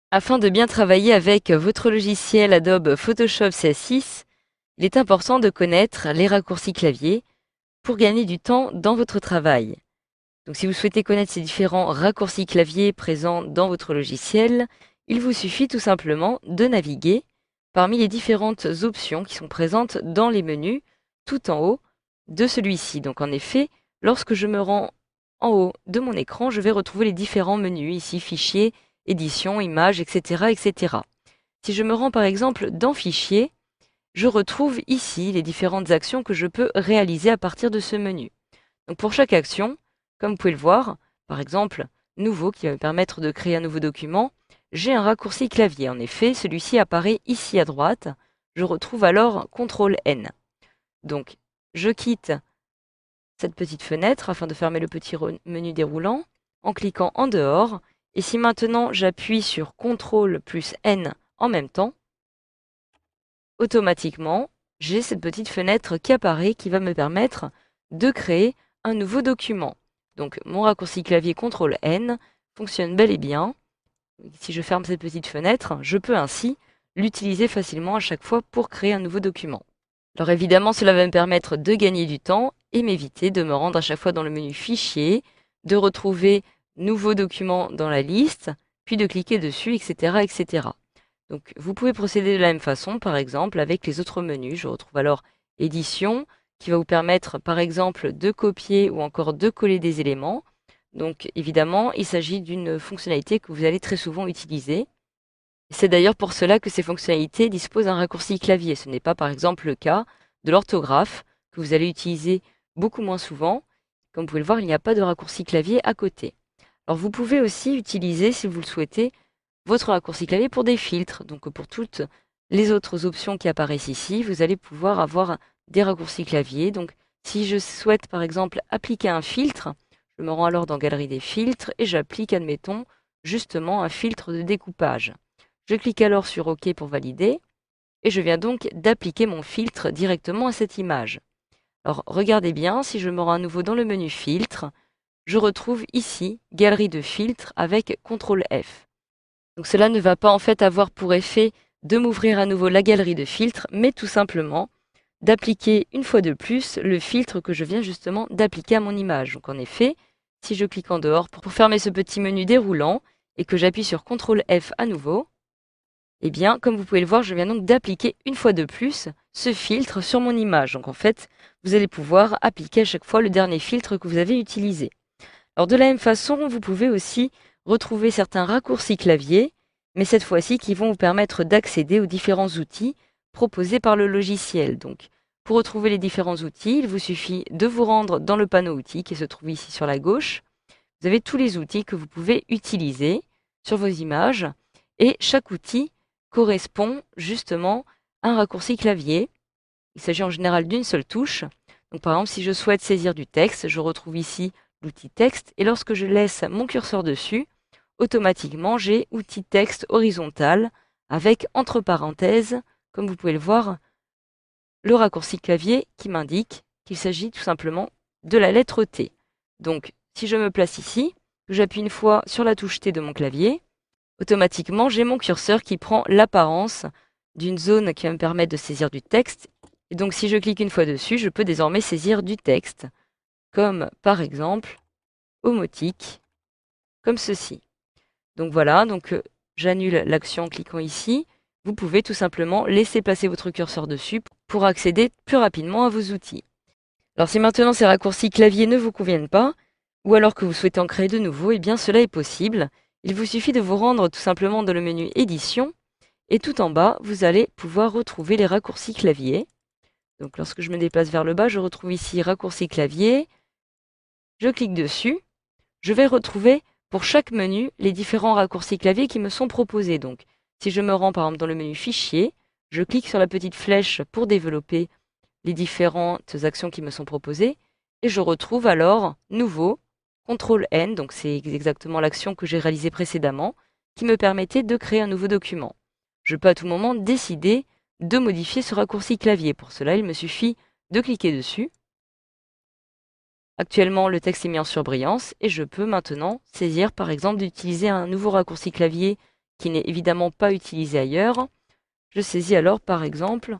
Afin de bien travailler avec votre logiciel Adobe Photoshop CS6, il est important de connaître les raccourcis clavier pour gagner du temps dans votre travail. Donc si vous souhaitez connaître ces différents raccourcis clavier présents dans votre logiciel, il vous suffit tout simplement de naviguer parmi les différentes options qui sont présentes dans les menus tout en haut de celui-ci. Donc en effet, lorsque je me rends en haut de mon écran, je vais retrouver les différents menus, ici fichier, édition, images, etc., etc. Si je me rends par exemple dans fichier, je retrouve ici les différentes actions que je peux réaliser à partir de ce menu. Donc pour chaque action, comme vous pouvez le voir, par exemple, nouveau qui va me permettre de créer un nouveau document, j'ai un raccourci clavier. En effet, celui-ci apparaît ici à droite. Je retrouve alors CTRL-N. Donc, je quitte cette petite fenêtre afin de fermer le petit menu déroulant en cliquant en dehors. Et si maintenant j'appuie sur CTRL plus N en même temps, automatiquement, j'ai cette petite fenêtre qui apparaît qui va me permettre de créer un nouveau document. Donc mon raccourci clavier CTRL-N fonctionne bel et bien. Si je ferme cette petite fenêtre, je peux ainsi l'utiliser facilement à chaque fois pour créer un nouveau document. Alors évidemment, cela va me permettre de gagner du temps et m'éviter de me rendre à chaque fois dans le menu Fichier, de retrouver Nouveau document dans la liste, puis de cliquer dessus, etc., etc. Donc vous pouvez procéder de la même façon, par exemple, avec les autres menus. Je retrouve alors Édition, qui va vous permettre, par exemple, de copier ou encore de coller des éléments. Donc évidemment, il s'agit d'une fonctionnalité que vous allez très souvent utiliser. C'est d'ailleurs pour cela que ces fonctionnalités disposent d'un raccourci clavier. Ce n'est pas par exemple le cas de l'orthographe que vous allez utiliser beaucoup moins souvent. Comme vous pouvez le voir, il n'y a pas de raccourci clavier à côté. Alors vous pouvez aussi utiliser, si vous le souhaitez, votre raccourci clavier pour des filtres. Donc pour toutes les autres options qui apparaissent ici, vous allez pouvoir avoir des raccourcis clavier. Donc si je souhaite par exemple appliquer un filtre, je me rends alors dans Galerie des filtres et j'applique, admettons, justement un filtre de découpage. Je clique alors sur OK pour valider et je viens donc d'appliquer mon filtre directement à cette image. Alors regardez bien, si je me rends à nouveau dans le menu filtre, je retrouve ici Galerie de filtres avec CTRL F. Donc cela ne va pas en fait avoir pour effet de m'ouvrir à nouveau la galerie de filtres, mais tout simplement d'appliquer une fois de plus le filtre que je viens justement d'appliquer à mon image. Donc en effet, si je clique en dehors pour fermer ce petit menu déroulant et que j'appuie sur CTRL F à nouveau, eh bien, comme vous pouvez le voir, je viens donc d'appliquer une fois de plus ce filtre sur mon image. Donc en fait, vous allez pouvoir appliquer à chaque fois le dernier filtre que vous avez utilisé. Alors de la même façon, vous pouvez aussi retrouver certains raccourcis clavier, mais cette fois-ci qui vont vous permettre d'accéder aux différents outils proposés par le logiciel. Donc pour retrouver les différents outils, il vous suffit de vous rendre dans le panneau outils qui se trouve ici sur la gauche. Vous avez tous les outils que vous pouvez utiliser sur vos images et chaque outil correspond justement à un raccourci clavier. Il s'agit en général d'une seule touche. Donc par exemple, si je souhaite saisir du texte, je retrouve ici l'outil texte et lorsque je laisse mon curseur dessus, automatiquement j'ai outil texte horizontal avec entre parenthèses, comme vous pouvez le voir, le raccourci clavier qui m'indique qu'il s'agit tout simplement de la lettre T. Donc si je me place ici, que j'appuie une fois sur la touche T de mon clavier, automatiquement j'ai mon curseur qui prend l'apparence d'une zone qui va me permettre de saisir du texte. Et donc si je clique une fois dessus, je peux désormais saisir du texte, comme par exemple omotique, comme ceci. Donc voilà, j'annule l'action en cliquant ici. Vous pouvez tout simplement laisser passer votre curseur dessus pour accéder plus rapidement à vos outils. Alors si maintenant ces raccourcis clavier ne vous conviennent pas, ou alors que vous souhaitez en créer de nouveaux, eh bien cela est possible. Il vous suffit de vous rendre tout simplement dans le menu Édition, et tout en bas, vous allez pouvoir retrouver les raccourcis clavier. Donc lorsque je me déplace vers le bas, je retrouve ici raccourci clavier, je clique dessus, je vais retrouver pour chaque menu les différents raccourcis clavier qui me sont proposés. Donc si je me rends par exemple dans le menu Fichier, je clique sur la petite flèche pour développer les différentes actions qui me sont proposées et je retrouve alors Nouveau, CTRL N, donc c'est exactement l'action que j'ai réalisée précédemment, qui me permettait de créer un nouveau document. Je peux à tout moment décider de modifier ce raccourci clavier. Pour cela, il me suffit de cliquer dessus. Actuellement, le texte est mis en surbrillance et je peux maintenant saisir, par exemple, d'utiliser un nouveau raccourci clavier qui n'est évidemment pas utilisé ailleurs. Je saisis alors par exemple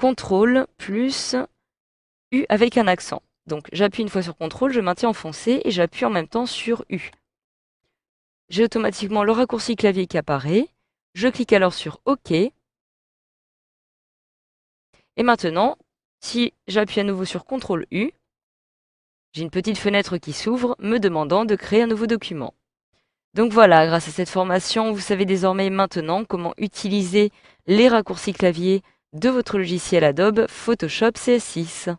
CTRL plus U avec un accent. Donc j'appuie une fois sur CTRL, je maintiens enfoncé et j'appuie en même temps sur U. J'ai automatiquement le raccourci clavier qui apparaît. Je clique alors sur OK. Et maintenant, si j'appuie à nouveau sur CTRL U, j'ai une petite fenêtre qui s'ouvre me demandant de créer un nouveau document. Donc voilà, grâce à cette formation, vous savez désormais maintenant comment utiliser les raccourcis clavier de votre logiciel Adobe Photoshop CS6.